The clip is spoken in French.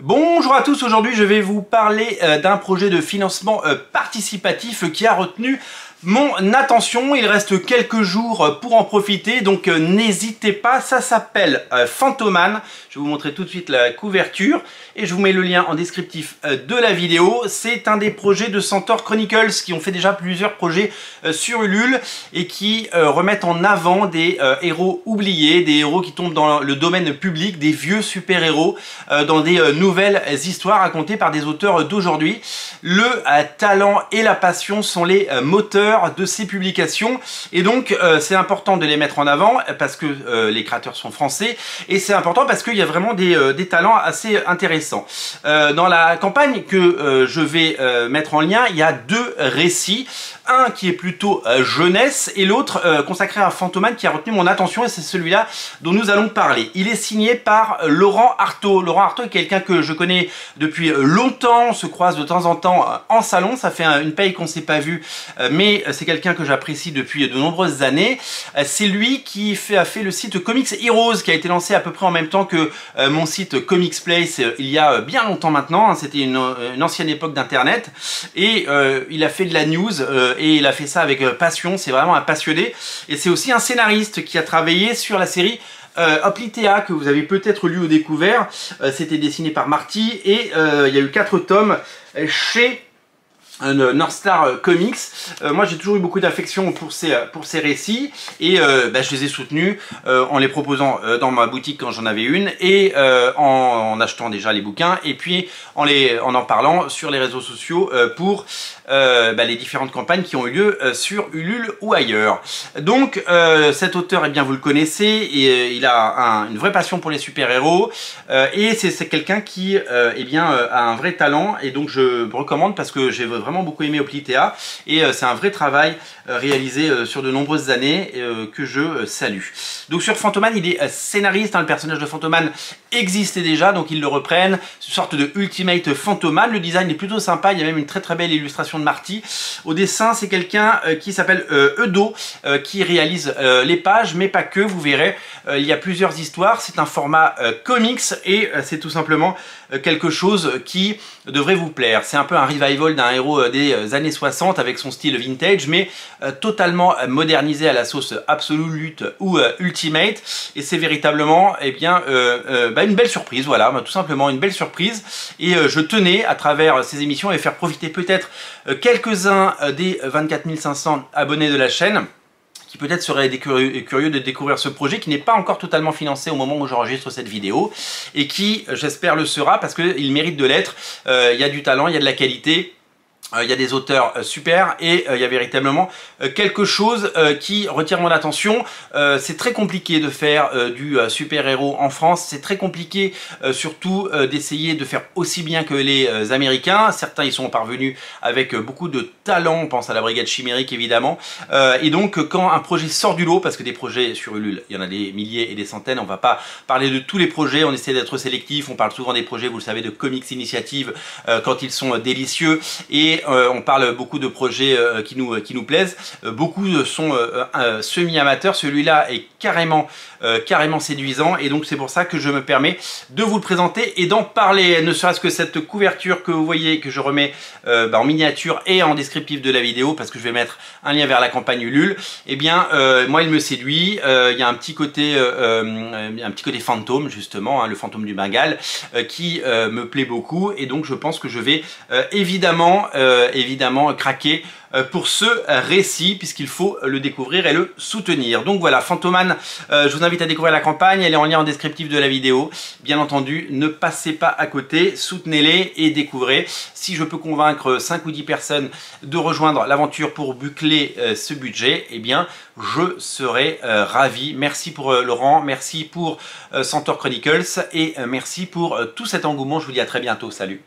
Bonjour à tous, aujourd'hui je vais vous parler d'un projet de financement participatif qui a retenu mon attention. Il reste quelques jours pour en profiter, donc n'hésitez pas. Ça s'appelle Phantoman. Je vais vous montrer tout de suite la couverture et je vous mets le lien en descriptif de la vidéo. C'est un des projets de Centaur Chronicles qui ont fait déjà plusieurs projets sur Ulule et qui remettent en avant des héros oubliés, des héros qui tombent dans le domaine public, des vieux super-héros dans des nouvelles histoires racontées par des auteurs d'aujourd'hui. Le talent et la passion sont les moteurs de ces publications et donc c'est important de les mettre en avant parce que les créateurs sont français et c'est important parce qu'il y a vraiment des talents assez intéressants. Dans la campagne que je vais mettre en lien, il y a deux récits. Un qui est plutôt jeunesse et l'autre consacré à Phantoman qui a retenu mon attention et c'est celui-là dont nous allons parler. Il est signé par Laurent Artaud. Laurent Artaud est quelqu'un que je connais depuis longtemps, on se croise de temps en temps en salon, ça fait une paye qu'on ne s'est pas vu, mais c'est quelqu'un que j'apprécie depuis de nombreuses années. C'est lui qui a fait le site Comics Heroes qui a été lancé à peu près en même temps que mon site Comics Place il y a bien longtemps maintenant, c'était une ancienne époque d'internet et il a fait de la news et il a fait ça avec passion, c'est vraiment un passionné. Et c'est aussi un scénariste qui a travaillé sur la série Hoplitea que vous avez peut-être lu ou découvert. C'était dessiné par Marty et il y a eu 4 tomes chez North Star Comics. Moi j'ai toujours eu beaucoup d'affection pour ces récits et je les ai soutenus en les proposant dans ma boutique quand j'en avais une et en achetant déjà les bouquins et puis en parlant sur les réseaux sociaux pour les différentes campagnes qui ont eu lieu sur Ulule ou ailleurs. Donc cet auteur, eh bien vous le connaissez et il a une vraie passion pour les super-héros et c'est quelqu'un qui a un vrai talent et donc je recommande parce que j'ai vraiment beaucoup aimé Hoplitea et c'est un vrai travail réalisé sur de nombreuses années que je salue. Donc sur Phantoman, il est scénariste, le personnage de Phantoman existait déjà donc ils le reprennent, une sorte de Ultimate Phantoman. Le design est plutôt sympa, il y a même une très belle illustration de Marty. Au dessin, c'est quelqu'un qui s'appelle Eudo qui réalise les pages, mais pas que, vous verrez, il y a plusieurs histoires, c'est un format comics et c'est tout simplement quelque chose qui devrait vous plaire. C'est un peu un revival d'un héros des années 60 avec son style vintage, mais totalement modernisé à la sauce Absolute ou Ultimate, et c'est véritablement une belle surprise, voilà, tout simplement une belle surprise, et je tenais à travers ces émissions à faire profiter peut-être quelques-uns des 24 500 abonnés de la chaîne qui peut-être seraient curieux de découvrir ce projet qui n'est pas encore totalement financé au moment où j'enregistre cette vidéo et qui, j'espère, le sera parce qu'il mérite de l'être. Il y a du talent, il y a de la qualité. Il y a des auteurs super et il y a véritablement quelque chose qui retire mon attention. C'est très compliqué de faire du super-héros en France. C'est très compliqué surtout d'essayer de faire aussi bien que les Américains. Certains y sont parvenus avec beaucoup de talent. On pense à la Brigade Chimérique évidemment. Et donc quand un projet sort du lot, parce que des projets sur Ulule, il y en a des milliers et des centaines. On va pas parler de tous les projets. On essaie d'être sélectif. On parle souvent des projets, vous le savez, de Comics Initiative quand ils sont délicieux et on parle beaucoup de projets qui nous plaisent. Beaucoup sont semi-amateurs. Celui-là est carrément séduisant et donc c'est pour ça que je me permets de vous le présenter et d'en parler. Ne serait-ce que cette couverture que vous voyez, que je remets en miniature et en descriptif de la vidéo parce que je vais mettre un lien vers la campagne Ulule. Eh bien, moi il me séduit. Il y a un petit côté fantôme justement, le fantôme du Bengale qui me plaît beaucoup et donc je pense que je vais évidemment craquer pour ce récit puisqu'il faut le découvrir et le soutenir. Donc voilà, Phantoman, je vous invite à découvrir la campagne, elle est en lien en descriptif de la vidéo. Bien entendu, ne passez pas à côté, soutenez-les et découvrez. Si je peux convaincre 5 ou 10 personnes de rejoindre l'aventure pour boucler ce budget, eh bien je serai ravi. Merci pour Laurent, merci pour Centaur Chronicles et merci pour tout cet engouement. Je vous dis à très bientôt, salut.